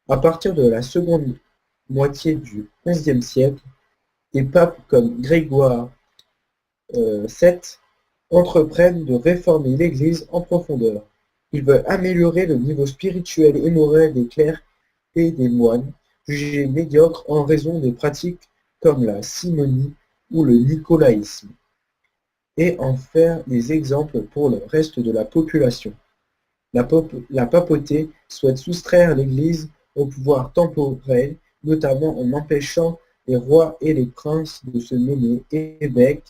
À partir de la seconde moitié du XIe siècle, des papes comme Grégoire VII entreprennent de réformer l'Église en profondeur. Ils veulent améliorer le niveau spirituel et moral des clercs et des moines, jugés médiocres en raison des pratiques comme la simonie ou le nicolaïsme, et en faire des exemples pour le reste de la population. La papauté souhaite soustraire l'Église au pouvoir temporel, notamment en empêchant les rois et les princes de se nommer évêques,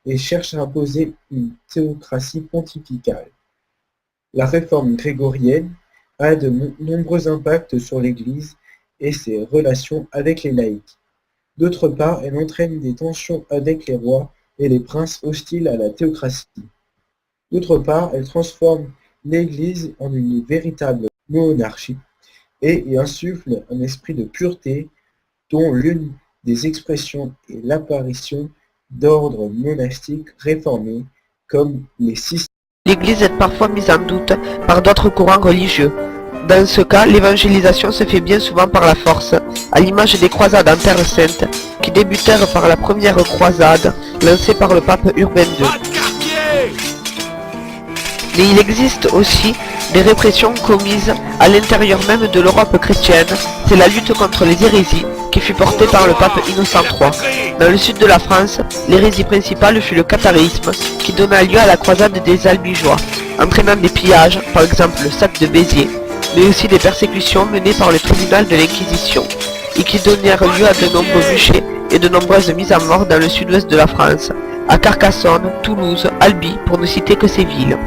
et cherche à imposer une théocratie pontificale. La réforme grégorienne a de nombreux impacts sur l'Église et ses relations avec les laïcs. D'autre part, elle entraîne des tensions avec les rois et les princes hostiles à la théocratie. D'autre part, elle transforme l'Église en une véritable monarchie et y insuffle un esprit de pureté dont l'une des expressions est l'apparition d'ordres monastiques réformés comme les six. L'Église est parfois mise en doute par d'autres courants religieux. Dans ce cas, l'évangélisation se fait bien souvent par la force, à l'image des croisades en Terre Sainte, qui débutèrent par la première croisade lancée par le pape Urbain II. Mais il existe aussi des répressions commises à l'intérieur même de l'Europe chrétienne. C'est la lutte contre les hérésies qui fut portée par le pape Innocent III. Dans le sud de la France, l'hérésie principale fut le catharisme, qui donna lieu à la croisade des Albigeois, entraînant des pillages, par exemple le sac de Béziers, mais aussi des persécutions menées par le tribunal de l'Inquisition, et qui donnèrent lieu à de nombreux bûchers et de nombreuses mises à mort dans le sud-ouest de la France, à Carcassonne, Toulouse, Albi, pour ne citer que ces villes.